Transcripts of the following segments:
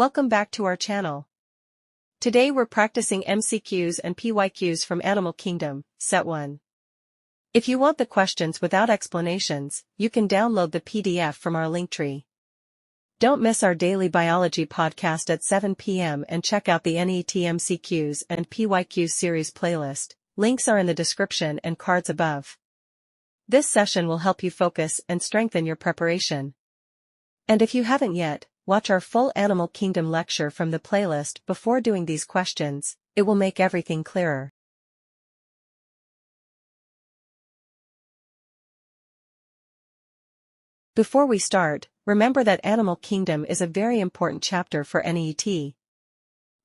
Welcome back to our channel. Today we're practicing MCQs and PYQs from Animal Kingdom, Set 1. If you want the questions without explanations, you can download the PDF from our Linktree. Don't miss our daily biology podcast at 7 p.m. and check out the NEET MCQs and PYQs series playlist. Links are in the description and cards above. This session will help you focus and strengthen your preparation. And if you haven't yet, watch our full Animal Kingdom lecture from the playlist before doing these questions. It will make everything clearer. Before we start, remember that Animal Kingdom is a very important chapter for NEET.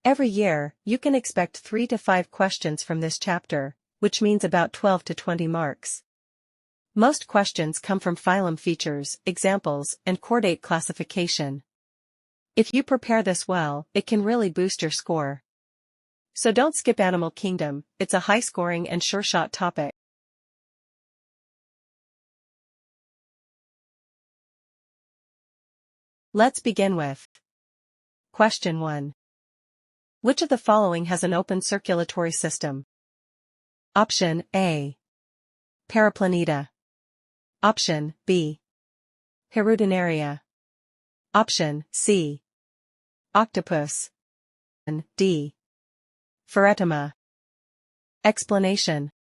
Every year, you can expect 3 to 5 questions from this chapter, which means about 12 to 20 marks. Most questions come from phylum features, examples, and chordate classification. If you prepare this well, it can really boost your score. So don't skip Animal Kingdom, it's a high-scoring and sure-shot topic. Let's begin with Question 1. Which of the following has an open circulatory system? Option A. Paraplaneta. Option B. Hirudinaria. Option C. Octopus. And D. Pheretoma. Explanation.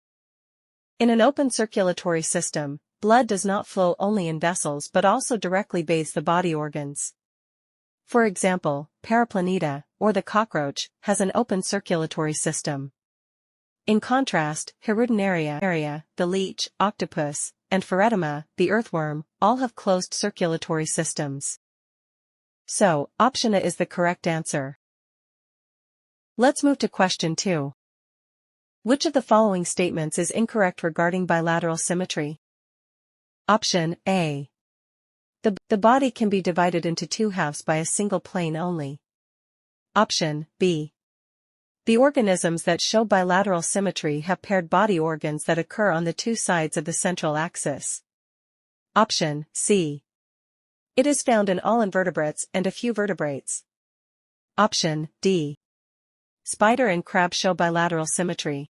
In an open circulatory system, blood does not flow only in vessels but also directly bathes the body organs. For example, Paraplaneta, or the cockroach, has an open circulatory system. In contrast, Hirudinaria, the leech, octopus, and Pheretoma, the earthworm, all have closed circulatory systems. So, option A is the correct answer. Let's move to question 2. Which of the following statements is incorrect regarding bilateral symmetry? Option A. The body can be divided into two halves by a single plane only. Option B. The organisms that show bilateral symmetry have paired body organs that occur on the two sides of the central axis. Option C. It is found in all invertebrates and a few vertebrates. Option D. Spider and crab show bilateral symmetry.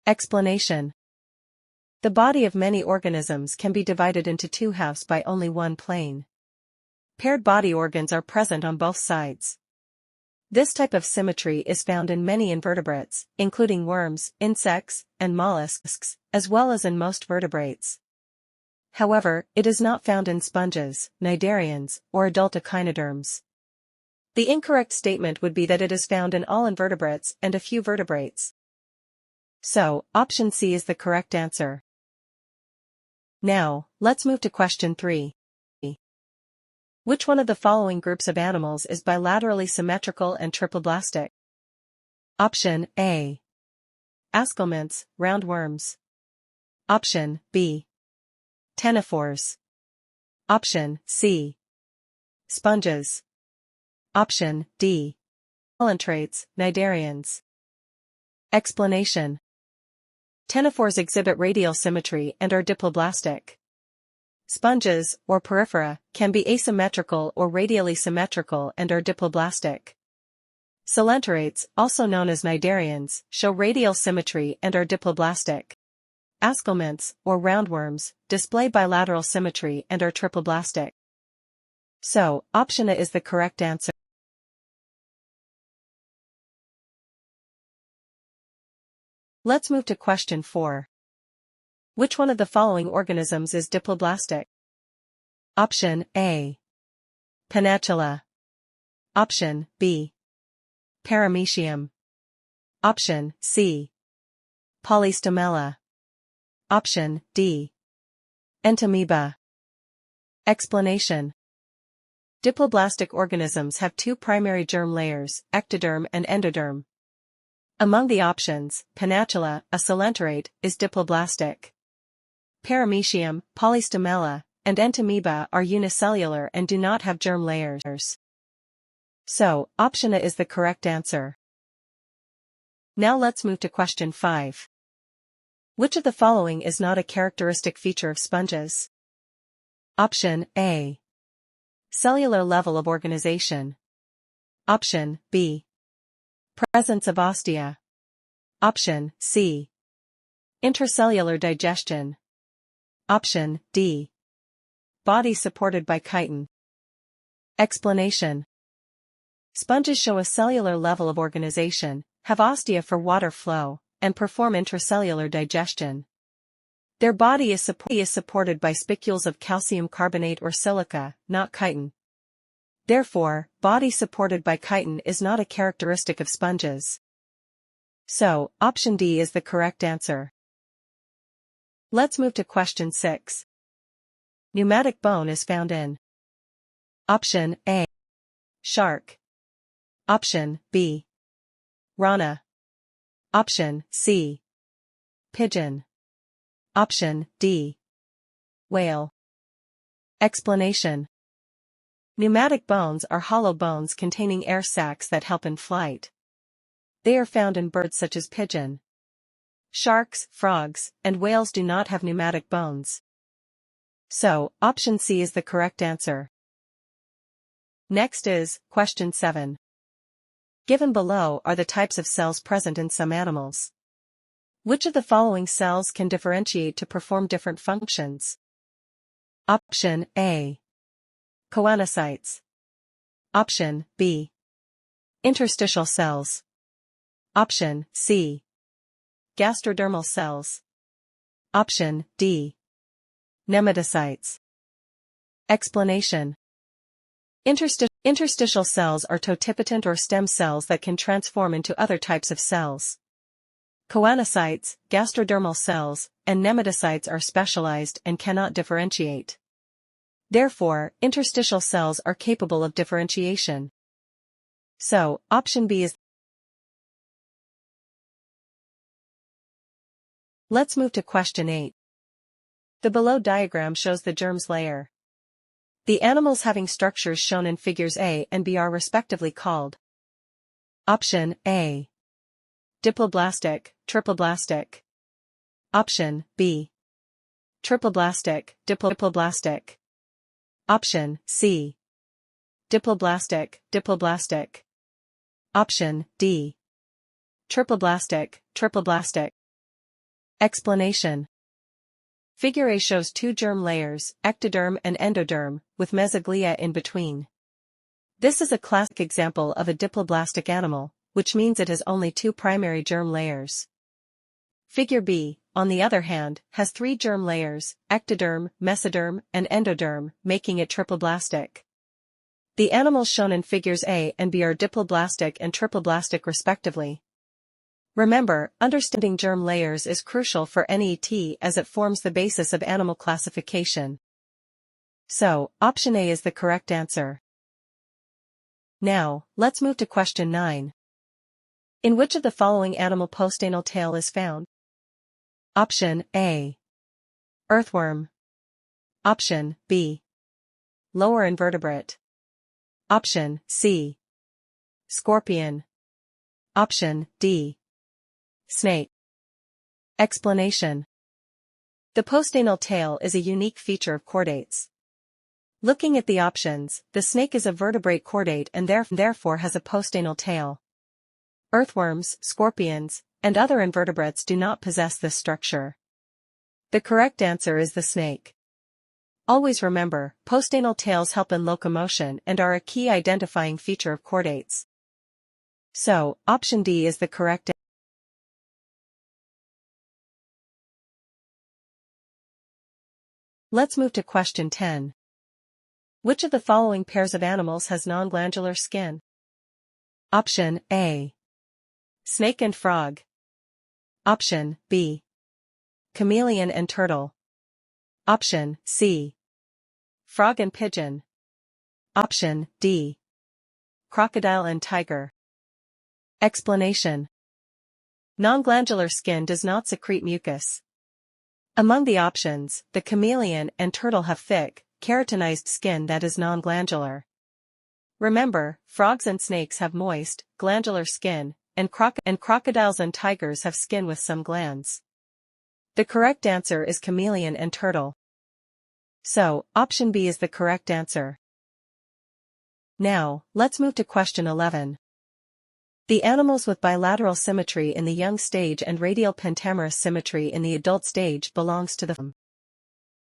Explanation. The body of many organisms can be divided into two halves by only one plane. Paired body organs are present on both sides. This type of symmetry is found in many invertebrates, including worms, insects, and mollusks, as well as in most vertebrates. However, it is not found in sponges, cnidarians, or adult echinoderms. The incorrect statement would be that it is found in all invertebrates and a few vertebrates. So, option C is the correct answer. Now, let's move to question 3. Which one of the following groups of animals is bilaterally symmetrical and triploblastic? Option A. Ascomynths, roundworms. Option B. Ctenophores. Option C. Sponges. Option D. Coelentrates, cnidarians. Explanation. Ctenophores exhibit radial symmetry and are diploblastic. Sponges, or porifera, can be asymmetrical or radially symmetrical and are diploblastic. Coelentrates, also known as cnidarians, show radial symmetry and are diploblastic. Ascomynths, or roundworms, display bilateral symmetry and are triploblastic. So, option A is the correct answer. Let's move to question 4. Which one of the following organisms is diploblastic? Option A. Panatula. Option B. Paramecium. Option C. Polystomella. Option D. Entamoeba. Explanation. Diploblastic organisms have two primary germ layers, ectoderm and endoderm. Among the options, Panatula, a coelenterate, is diploblastic. Paramecium, Polystomella, and Entamoeba are unicellular and do not have germ layers. So, option A is the correct answer. Now let's move to question 5. Which of the following is not a characteristic feature of sponges? Option A. Cellular level of organization. Option B. Presence of ostia. Option C. Intracellular digestion. Option D. Body supported by chitin. Explanation. Sponges show a cellular level of organization, have ostia for water flow, and perform intracellular digestion. Their body is supported by spicules of calcium carbonate or silica, not chitin. Therefore, body supported by chitin is not a characteristic of sponges. So, option D is the correct answer. Let's move to question 6. Pneumatic bone is found in Option A. Shark. Option B. Rana. Option C. Pigeon. Option D. Whale. Explanation. Pneumatic bones are hollow bones containing air sacs that help in flight. They are found in birds such as pigeon. Sharks, frogs, and whales do not have pneumatic bones. So, option C is the correct answer. Next is, question 7. Given below are the types of cells present in some animals. Which of the following cells can differentiate to perform different functions? Option A. Choanocytes. Option B. Interstitial cells. Option C. Gastrodermal cells. Option D. Nematocytes. Explanation. Interstitial cells are totipotent or stem cells that can transform into other types of cells. Choanocytes, gastrodermal cells, and nematocytes are specialized and cannot differentiate. Therefore, interstitial cells are capable of differentiation. So, option B is. Let's move to question 8. The below diagram shows the germs layer. The animals having structures shown in figures A and B are respectively called. Option A. Diploblastic, triploblastic. Option B. Triploblastic, diploblastic. Option C. Diploblastic, diploblastic. Option D. Triploblastic, triploblastic. Explanation. Figure A shows two germ layers, ectoderm and endoderm, with mesoglia in between. This is a classic example of a diploblastic animal, which means it has only two primary germ layers. Figure B, on the other hand, has three germ layers, ectoderm, mesoderm, and endoderm, making it triploblastic. The animals shown in figures A and B are diploblastic and triploblastic respectively. Remember, understanding germ layers is crucial for NET as it forms the basis of animal classification. So, option A is the correct answer. Now, let's move to question 9. In which of the following animal postanal tail is found? Option A. Earthworm. Option B. Lower invertebrate. Option C. Scorpion. Option D. Snake. Explanation. The postanal tail is a unique feature of chordates. Looking at the options, the snake is a vertebrate chordate and therefore has a postanal tail. Earthworms, scorpions, and other invertebrates do not possess this structure. The correct answer is the snake. Always remember, postanal tails help in locomotion and are a key identifying feature of chordates. So, option D is the correct answer. Let's move to question 10. Which of the following pairs of animals has non-glandular skin? Option A. Snake and frog. Option B. Chameleon and turtle. Option C. Frog and pigeon. Option D. Crocodile and tiger. Explanation. Non-glandular skin does not secrete mucus. Among the options, the chameleon and turtle have thick, keratinized skin that is non-glandular. Remember, frogs and snakes have moist, glandular skin, and crocodiles and tigers have skin with some glands. The correct answer is chameleon and turtle. So, option B is the correct answer. Now, let's move to question 11. The animals with bilateral symmetry in the young stage and radial pentamerous symmetry in the adult stage belongs to the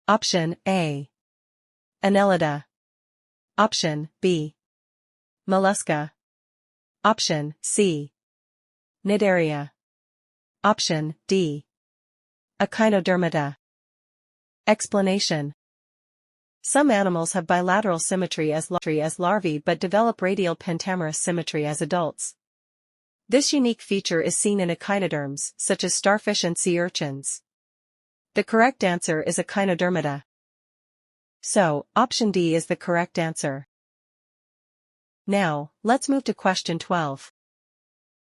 Option A. Annelida. Option B. Mollusca. Option C. Cnidaria. Option D. Echinodermata. Explanation. Some animals have bilateral symmetry as larvae but develop radial pentamerous symmetry as adults. This unique feature is seen in echinoderms, such as starfish and sea urchins. The correct answer is echinodermata. So, option D is the correct answer. Now, let's move to question 12.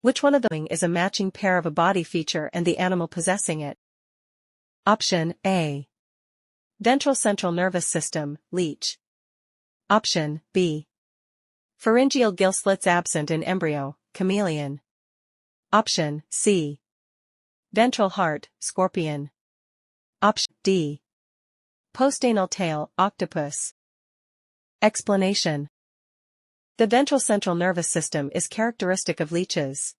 Which one of the following is a matching pair of a body feature and the animal possessing it? Option A. Ventral central nervous system, leech. Option B. Pharyngeal gill slits absent in embryo, chameleon. Option C. Ventral heart, scorpion. Option D. Postanal tail, octopus. Explanation. The ventral central nervous system is characteristic of leeches.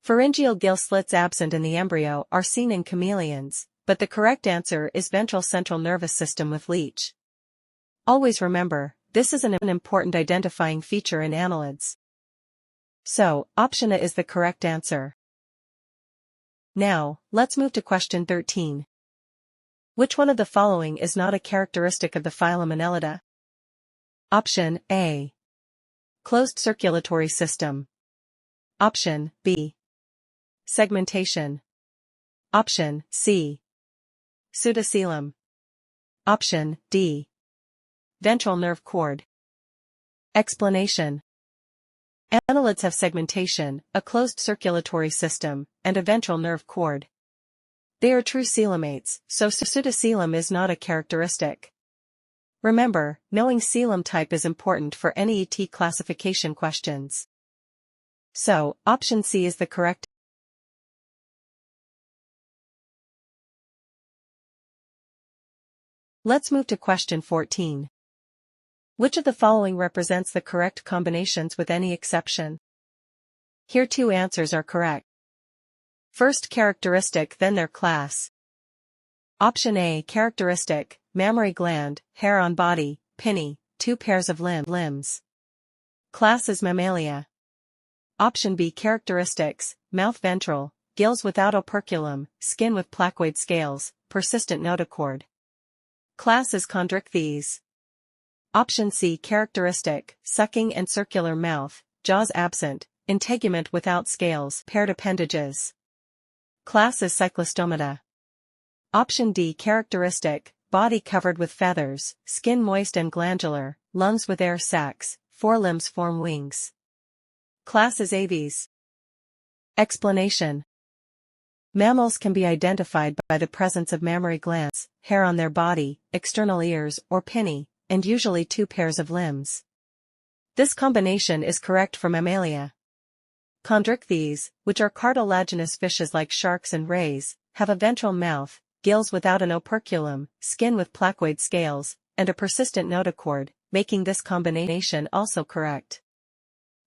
Pharyngeal gill slits absent in the embryo are seen in chameleons, but the correct answer is ventral central nervous system with leech. Always remember, this is an important identifying feature in annelids. So, option A is the correct answer. Now, let's move to question 13. Which one of the following is not a characteristic of the phylum Annelida? Option A. Closed circulatory system. Option B. Segmentation. Option C. Pseudocoelom. Option D. Ventral nerve cord. Explanation. Annelids have segmentation, a closed circulatory system, and a ventral nerve cord. They are true coelomates, so pseudocoelom is not a characteristic. Remember, knowing coelom type is important for NEET classification questions. So, option C is the correct. Let's move to question 14. Which of the following represents the correct combinations with any exception? Here two answers are correct. First characteristic, then their class. Option A characteristic, mammary gland, hair on body, pinny, 2 pairs of limbs. Class is Mammalia. Option B characteristics, mouth ventral, gills without operculum, skin with placoid scales, persistent notochord. Class is Chondrichthyes. Option C characteristic, sucking and circular mouth, jaws absent, integument without scales, paired appendages. Class is Cyclostomata. Option D characteristic, body covered with feathers, skin moist and glandular, lungs with air sacs, forelimbs form wings. Class is Aves. Explanation. Mammals can be identified by the presence of mammary glands, hair on their body, external ears or pinny, and usually 2 pairs of limbs. This combination is correct for Mammalia. Chondrichthyes, which are cartilaginous fishes like sharks and rays, have a ventral mouth, gills without an operculum, skin with placoid scales, and a persistent notochord, making this combination also correct.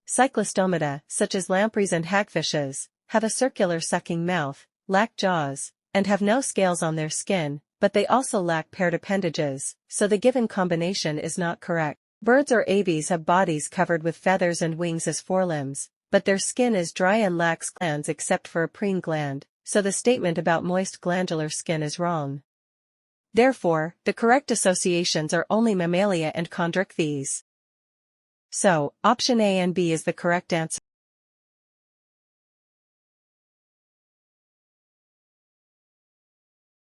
Cyclostomata, such as lampreys and hagfishes, have a circular sucking mouth, lack jaws, and have no scales on their skin, but they also lack paired appendages, so the given combination is not correct. Birds or aves have bodies covered with feathers and wings as forelimbs, but their skin is dry and lacks glands except for a preen gland, so the statement about moist glandular skin is wrong. Therefore, the correct associations are only Mammalia and Chondrichthyes. So, option A and B is the correct answer.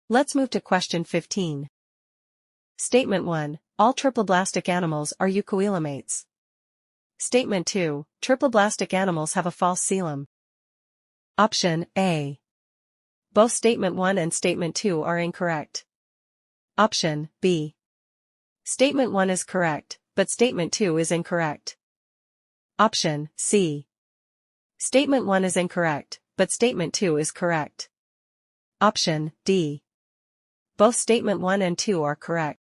Let's move to question 15. Statement 1. All triploblastic animals are eucoelomates. Statement 2. Triploblastic animals have a false coelom. Option A. Both Statement 1 and Statement 2 are incorrect. Option B. Statement 1 is correct, but Statement 2 is incorrect. Option C. Statement 1 is incorrect, but Statement 2 is correct. Option D. Both Statement 1 and 2 are correct.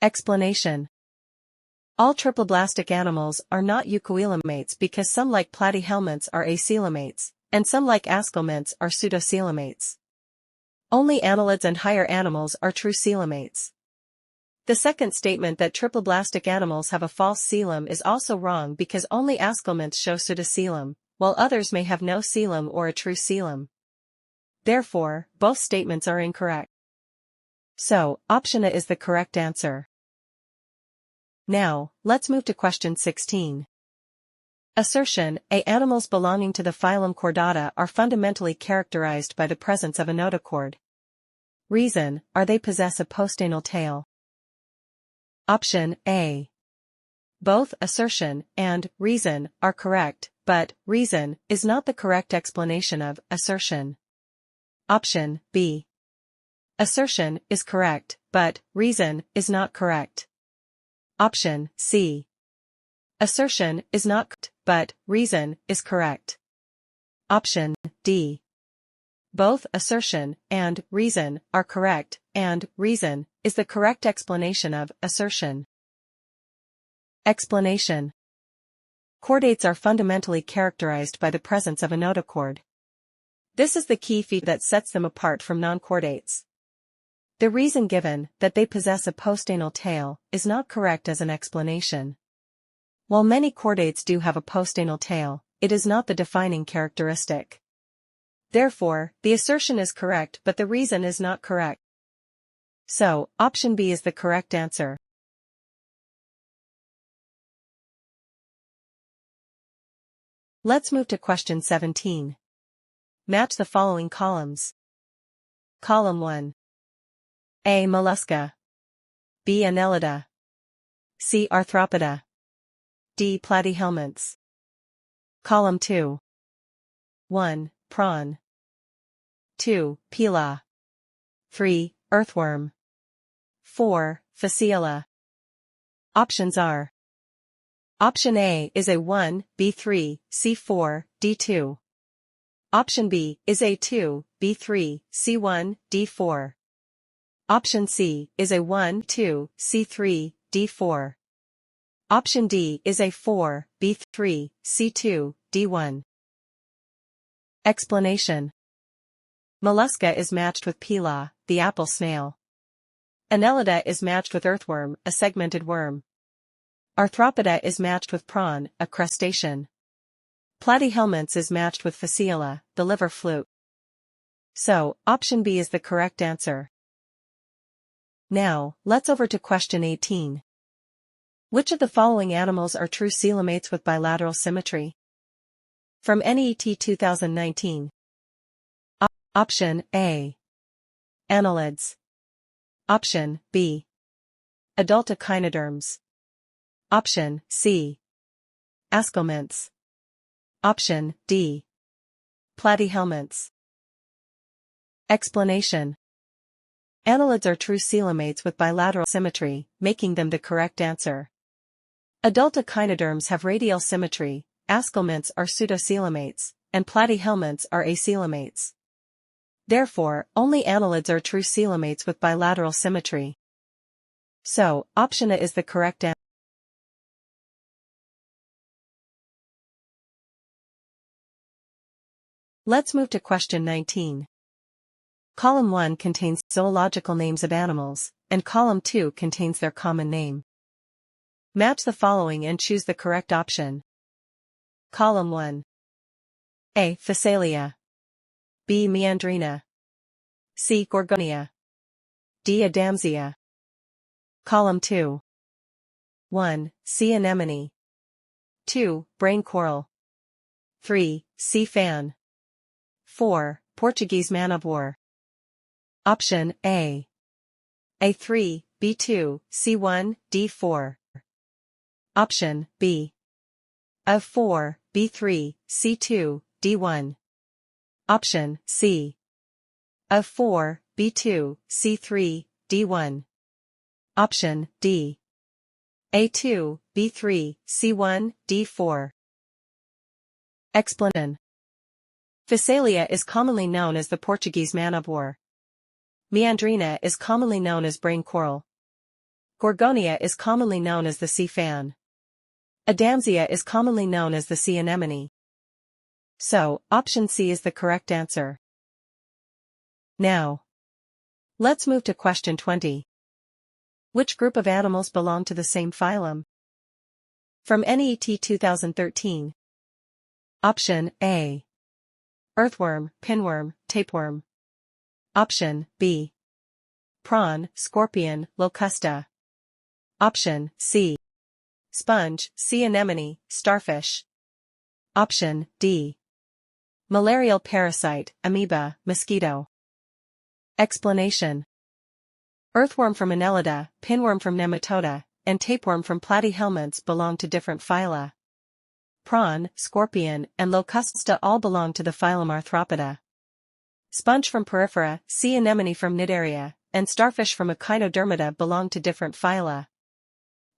Explanation. All triploblastic animals are not eucoelomates because some like platyhelminths are acoelomates, and some like aschelminths are pseudocoelomates. Only annelids and higher animals are true coelomates. The second statement that triploblastic animals have a false coelom is also wrong because only aschelminths show pseudocoelom, while others may have no coelom or a true coelom. Therefore, both statements are incorrect. So, option A is the correct answer. Now, let's move to question 16. Assertion A. Animals belonging to the phylum Chordata are fundamentally characterized by the presence of a notochord. Reason, are they possess a postanal tail? Option A. Both assertion and reason are correct, but reason is not the correct explanation of assertion. Option B. Assertion is correct, but reason is not correct. Option C. Assertion is not correct, but reason is correct. Option D. Both assertion and reason are correct, and reason is the correct explanation of assertion. Explanation. Chordates are fundamentally characterized by the presence of a notochord. This is the key feature that sets them apart from non-chordates. The reason given, that they possess a postanal tail, is not correct as an explanation. While many chordates do have a postanal tail, it is not the defining characteristic. Therefore, the assertion is correct but the reason is not correct. So, option B is the correct answer. Let's move to question 17. Match the following columns. Column 1. A. Mollusca. B. Annelida. C. Arthropoda. D. Platyhelminths. Column 2. 1. Prawn. 2. Pila. 3. Earthworm. 4. Fasciola. Options are: Option A is A1, B3, C4, D2. Option B is A2, B3, C1, D4. Option C is A1, 2, C3, D4. Option D is A4, B3, C2, D1. Explanation. Mollusca is matched with Pila, the apple snail. Annelida is matched with earthworm, a segmented worm. Arthropoda is matched with prawn, a crustacean. Platyhelminths is matched with Fasciola, the liver fluke. So, option B is the correct answer. Now, let's over to question 18. Which of the following animals are true coelomates with bilateral symmetry? From NEET 2019. Option A. Annelids. Option B. Adult echinoderms. Option C. Aschelminths. Option D. Platyhelminths. Explanation. Annelids are true coelomates with bilateral symmetry, making them the correct answer. Adult echinoderms have radial symmetry, aschelminths are pseudocoelomates, and platyhelminths are acoelomates. Therefore, only annelids are true coelomates with bilateral symmetry. So, option A is the correct answer. Let's move to question 19. Column 1 contains zoological names of animals, and column 2 contains their common name. Match the following and choose the correct option. Column 1. A. Phasalia. B. Meandrina. C. Gorgonia. D. Adamsia. Column 2. 1. Sea anemone. 2. Brain coral. 3. Sea fan. 4. Portuguese man of war. Option A. A3, B2, C1, D4. Option B. A4, B3, C2, D1. Option C. A4, B2, C3, D1. Option D. A2, B3, C1, D4. Explanation. Phasalia is commonly known as the Portuguese man of war. Meandrina is commonly known as brain coral. Gorgonia is commonly known as the sea fan. Adamsia is commonly known as the sea anemone. So, option C is the correct answer. Now, let's move to question 20. Which group of animals belong to the same phylum? From NEET 2013. Option A. Earthworm, pinworm, tapeworm. Option B. Prawn, scorpion, locusta. Option C. Sponge, sea anemone, starfish. Option D. Malarial parasite, amoeba, mosquito. Explanation. Earthworm from Annelida, pinworm from Nematoda, and tapeworm from Platyhelminths belong to different phyla. Prawn, scorpion, and locusta all belong to the phylum Arthropoda. Sponge from Porifera, sea anemone from Cnidaria, and starfish from Echinodermata belong to different phyla.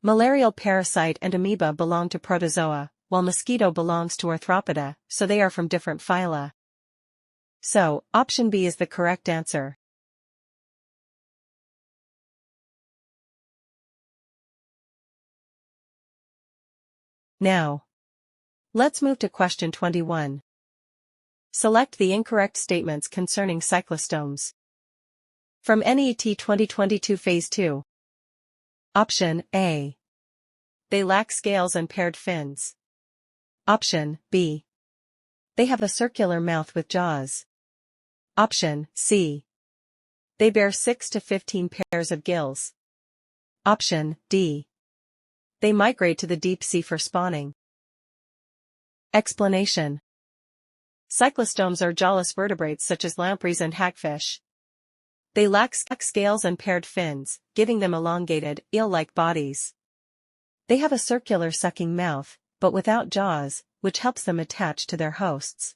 Malarial parasite and amoeba belong to Protozoa, while mosquito belongs to Arthropoda, so they are from different phyla. So, option B is the correct answer. Now, let's move to question 21. Select the incorrect statements concerning cyclostomes. From NEET 2022 Phase 2. Option A. They lack scales and paired fins. Option B. They have a circular mouth with jaws. Option C. They bear 6 to 15 pairs of gills. Option D. They migrate to the deep sea for spawning. Explanation. Cyclostomes are jawless vertebrates such as lampreys and hagfish. They lack scales and paired fins, giving them elongated, eel-like bodies. They have a circular sucking mouth, but without jaws, which helps them attach to their hosts.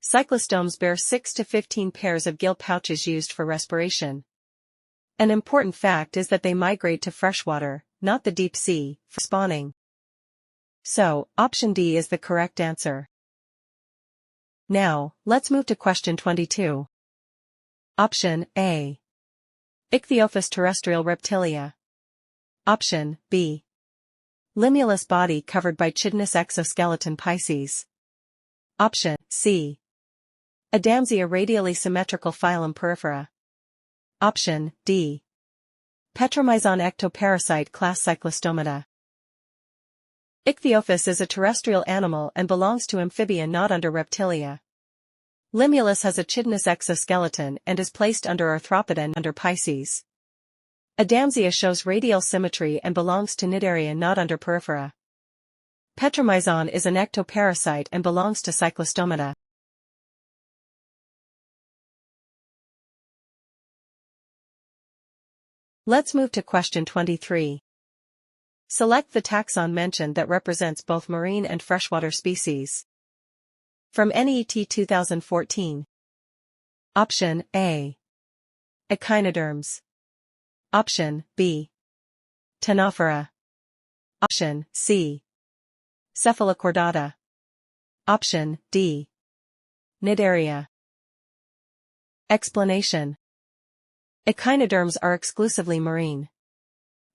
Cyclostomes bear 6 to 15 pairs of gill pouches used for respiration. An important fact is that they migrate to freshwater, not the deep sea, for spawning. So, option D is the correct answer. Now, let's move to question 22. Option A. Ichthyophis terrestrial reptilia. Option B. Limulus body covered by chitinous exoskeleton Pisces. Option C. Adamsia radially symmetrical phylum Porifera. Option D. Petromyzon ectoparasite class Cyclostomata. Ichthyophis is a terrestrial animal and belongs to amphibian not under reptilia. Limulus has a chitinous exoskeleton and is placed under Arthropoda and under Pisces. Adamsia shows radial symmetry and belongs to Cnidaria not under Porifera. Petromyzon is an ectoparasite and belongs to Cyclostomata. Let's move to question 23. Select the taxon mentioned that represents both marine and freshwater species. From NEET 2014. Option A. Echinoderms. Option B. Ctenophora. Option C. Cephalochordata. Option D. Cnidaria. Explanation. Echinoderms are exclusively marine.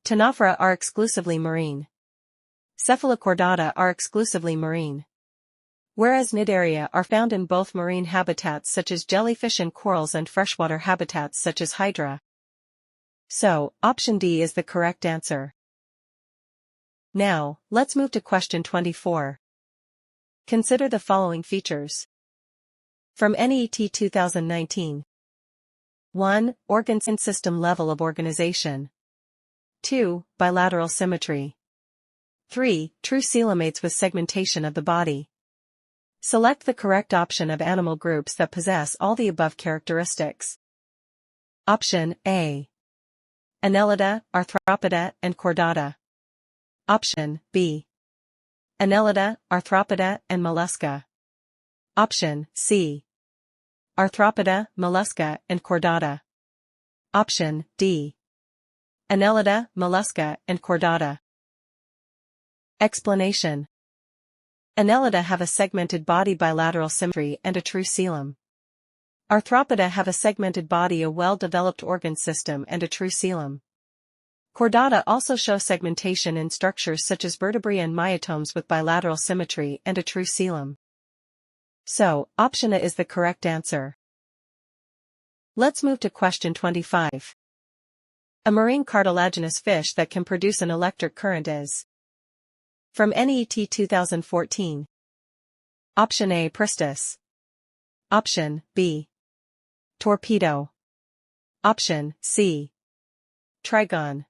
Ctenophora are exclusively marine. Cephalochordata are exclusively marine. Whereas Cnidaria are found in both marine habitats such as jellyfish and corals and freshwater habitats such as hydra. So, option D is the correct answer. Now, let's move to question 24. Consider the following features. From NEET 2019. 1. Organ and system level of organization. 2. Bilateral symmetry. 3. True coelomates with segmentation of the body. Select the correct option of animal groups that possess all the above characteristics. Option A. Annelida, Arthropoda, and Chordata. Option B. Annelida, Arthropoda, and Mollusca. Option C. Arthropoda, Mollusca, and Chordata. Option D. Annelida, Mollusca, and Chordata. Explanation. Annelida have a segmented body, bilateral symmetry, and a true coelom. Arthropoda have a segmented body, a well-developed organ system, and a true coelom. Chordata also show segmentation in structures such as vertebrae and myotomes with bilateral symmetry and a true coelom. So, option A is the correct answer. Let's move to question 25. A marine cartilaginous fish that can produce an electric current is. From NEET 2014. Option A. Pristis. Option B. Torpedo. Option C. Trigon.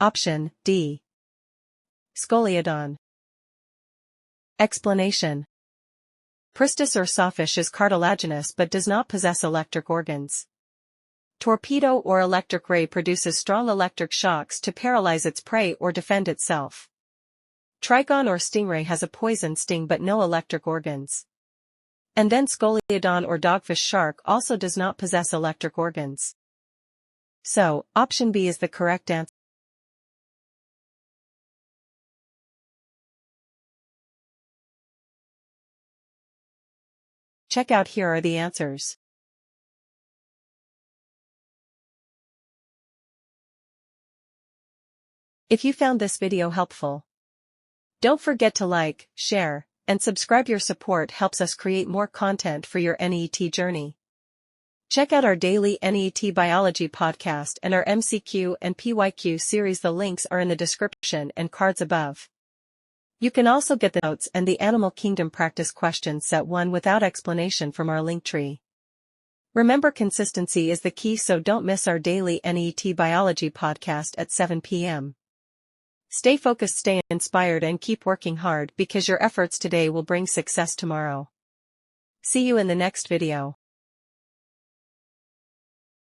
Option D. Scoliodon. Explanation. Pristis or sawfish is cartilaginous but does not possess electric organs. Torpedo or electric ray produces strong electric shocks to paralyze its prey or defend itself. Trigon or stingray has a poison sting but no electric organs. And then Scoliodon or dogfish shark also does not possess electric organs. So, option B is the correct answer. Check out, here are the answers. If you found this video helpful, don't forget to like, share, and subscribe. Your support helps us create more content for your NEET journey. Check out our daily NEET biology podcast and our MCQ and PYQ series. The links are in the description and cards above. You can also get the notes and the Animal Kingdom practice questions set 1 without explanation from our Linktree. Remember, consistency is the key, so don't miss our daily NEET biology podcast at 7 p.m. Stay focused, stay inspired, and keep working hard, because your efforts today will bring success tomorrow. See you in the next video.